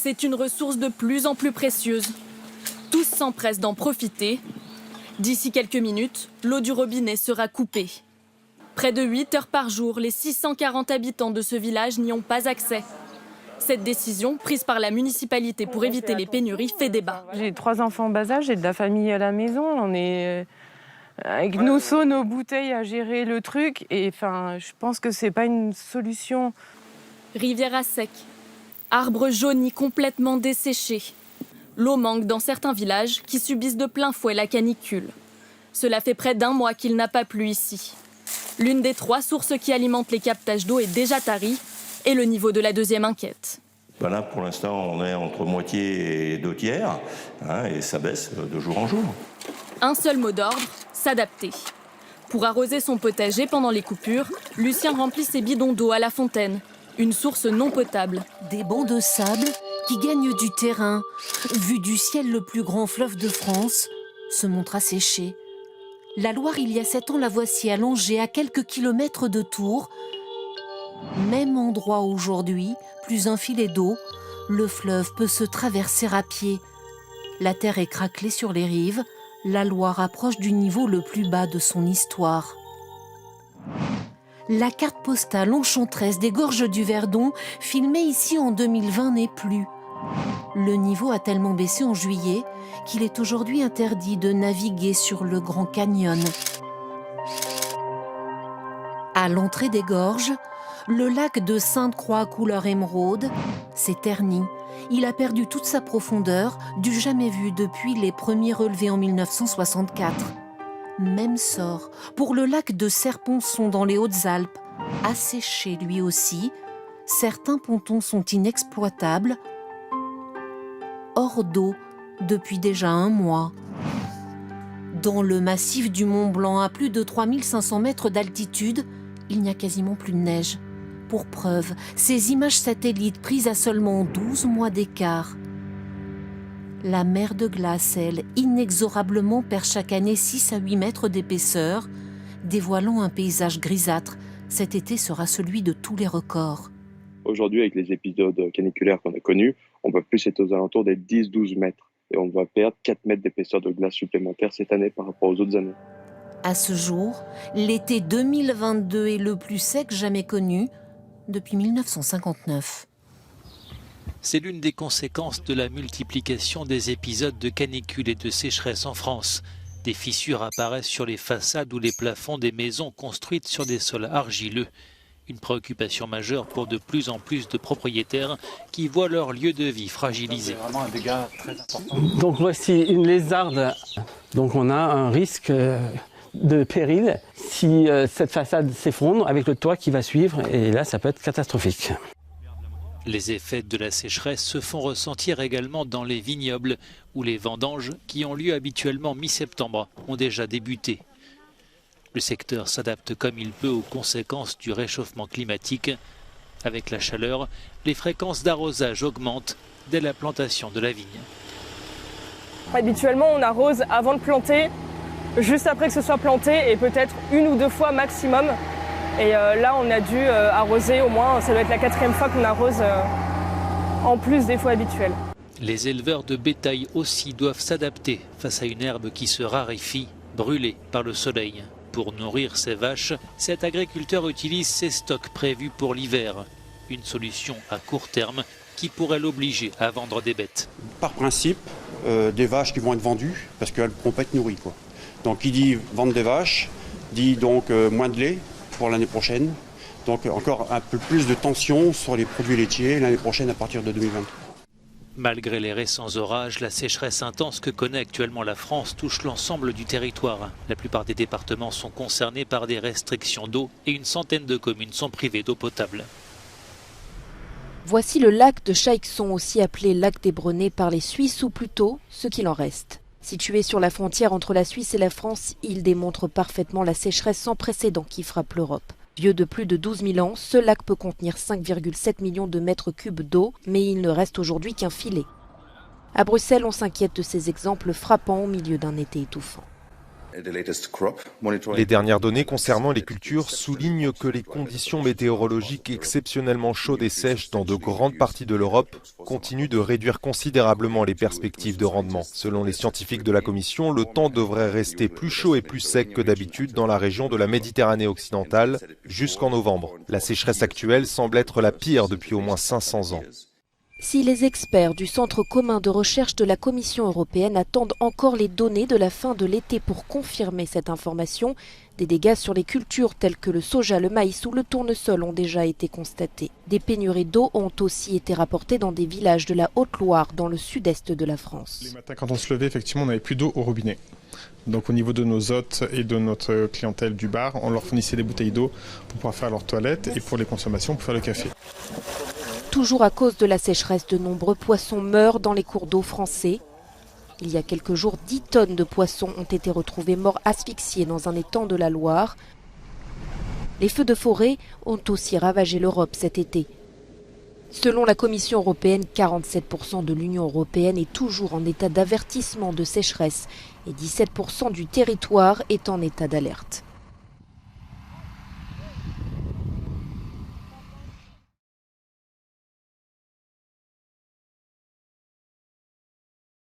C'est une ressource de plus en plus précieuse. Tous s'empressent d'en profiter. D'ici quelques minutes, l'eau du robinet sera coupée. Près de 8 heures par jour, les 640 habitants de ce village n'y ont pas accès. Cette décision, prise par la municipalité pour éviter les pénuries, fait débat. J'ai 3 enfants en bas âge, j'ai de la famille à la maison. On est avec nos seaux, nos bouteilles à gérer le truc. Et je pense que c'est pas une solution. Rivière à sec. Arbres jaunis complètement desséchés. L'eau manque dans certains villages qui subissent de plein fouet la canicule. Cela fait près d'1 mois qu'il n'a pas plu ici. L'une des 3 sources qui alimentent les captages d'eau est déjà tarie et le niveau de la deuxième inquiète. Là, pour l'instant, on est entre moitié et 2 tiers, et ça baisse de jour en jour. Un seul mot d'ordre, s'adapter. Pour arroser son potager pendant les coupures, Lucien remplit ses bidons d'eau à la fontaine, une source non potable. Des bancs de sable qui gagnent du terrain. Vu du ciel, le plus grand fleuve de France se montre asséché. La Loire, il y a 7 ans, la voici allongée à quelques kilomètres de Tours. Même endroit aujourd'hui, plus un filet d'eau, le fleuve peut se traverser à pied. La terre est craquelée sur les rives, la Loire approche du niveau le plus bas de son histoire. La carte postale enchanteresse des gorges du Verdon, filmée ici en 2020, n'est plus. Le niveau a tellement baissé en juillet qu'il est aujourd'hui interdit de naviguer sur le Grand Canyon. À l'entrée des gorges, le lac de Sainte-Croix couleur émeraude s'est terni. Il a perdu toute sa profondeur, du jamais vu depuis les premiers relevés en 1964. Même sort pour le lac de Serponçon dans les Hautes-Alpes, asséché lui aussi. Certains pontons sont inexploitables, hors d'eau depuis déjà 1 mois. Dans le massif du Mont Blanc, à plus de 3500 mètres d'altitude, il n'y a quasiment plus de neige. Pour preuve, ces images satellites prises à seulement 12 mois d'écart. La mer de glace, elle, inexorablement perd chaque année 6 à 8 mètres d'épaisseur, dévoilant un paysage grisâtre. Cet été sera celui de tous les records. Aujourd'hui, avec les épisodes caniculaires qu'on a connus, on va plus être aux alentours des 10-12 mètres. Et on va perdre 4 mètres d'épaisseur de glace supplémentaire cette année par rapport aux autres années. À ce jour, l'été 2022 est le plus sec jamais connu depuis 1959. C'est l'une des conséquences de la multiplication des épisodes de canicule et de sécheresse en France. Des fissures apparaissent sur les façades ou les plafonds des maisons construites sur des sols argileux. Une préoccupation majeure pour de plus en plus de propriétaires qui voient leur lieu de vie fragilisé. C'est vraiment un dégât très important. Donc voici une lézarde. Donc on a un risque de péril si cette façade s'effondre avec le toit qui va suivre. Et là, ça peut être catastrophique. Les effets de la sécheresse se font ressentir également dans les vignobles où les vendanges, qui ont lieu habituellement mi-septembre, ont déjà débuté. Le secteur s'adapte comme il peut aux conséquences du réchauffement climatique. Avec la chaleur, les fréquences d'arrosage augmentent dès la plantation de la vigne. Habituellement, on arrose avant de planter, juste après que ce soit planté, et peut-être 1 ou 2 fois maximum. Et là, on a dû arroser au moins, ça doit être la 4e fois qu'on arrose en plus des fois habituelles. Les éleveurs de bétail aussi doivent s'adapter face à une herbe qui se raréfie, brûlée par le soleil. Pour nourrir ses vaches, cet agriculteur utilise ses stocks prévus pour l'hiver. Une solution à court terme qui pourrait l'obliger à vendre des bêtes. Par principe, des vaches qui vont être vendues parce qu'elles ne pourront pas être nourries, quoi. Donc qui dit vendre des vaches, dit donc moins de lait pour l'année prochaine. Donc encore un peu plus de tension sur les produits laitiers l'année prochaine à partir de 2020. Malgré les récents orages, la sécheresse intense que connaît actuellement la France touche l'ensemble du territoire. La plupart des départements sont concernés par des restrictions d'eau et une centaine de communes sont privées d'eau potable. Voici le lac de Chaixon, aussi appelé lac des Brenets par les Suisses, ou plutôt ce qu'il en reste. Situé sur la frontière entre la Suisse et la France, il démontre parfaitement la sécheresse sans précédent qui frappe l'Europe. Vieux de plus de 12 000 ans, ce lac peut contenir 5,7 millions de mètres cubes d'eau, mais il ne reste aujourd'hui qu'un filet. À Bruxelles, on s'inquiète de ces exemples frappants au milieu d'un été étouffant. Les dernières données concernant les cultures soulignent que les conditions météorologiques exceptionnellement chaudes et sèches dans de grandes parties de l'Europe continuent de réduire considérablement les perspectives de rendement. Selon les scientifiques de la Commission, le temps devrait rester plus chaud et plus sec que d'habitude dans la région de la Méditerranée occidentale jusqu'en novembre. La sécheresse actuelle semble être la pire depuis au moins 500 ans. Si les experts du Centre commun de recherche de la Commission européenne attendent encore les données de la fin de l'été pour confirmer cette information, des dégâts sur les cultures telles que le soja, le maïs ou le tournesol ont déjà été constatés. Des pénuries d'eau ont aussi été rapportées dans des villages de la Haute-Loire, dans le sud-est de la France. Les matins, quand on se levait, effectivement, on n'avait plus d'eau au robinet. Donc au niveau de nos hôtes et de notre clientèle du bar, on leur fournissait des bouteilles d'eau pour pouvoir faire leurs toilettes et pour les consommations, pour faire le café. Toujours à cause de la sécheresse, de nombreux poissons meurent dans les cours d'eau français. Il y a quelques jours, 10 tonnes de poissons ont été retrouvés morts asphyxiés dans un étang de la Loire. Les feux de forêt ont aussi ravagé l'Europe cet été. Selon la Commission européenne, 47% de l'Union européenne est toujours en état d'avertissement de sécheresse et 17% du territoire est en état d'alerte.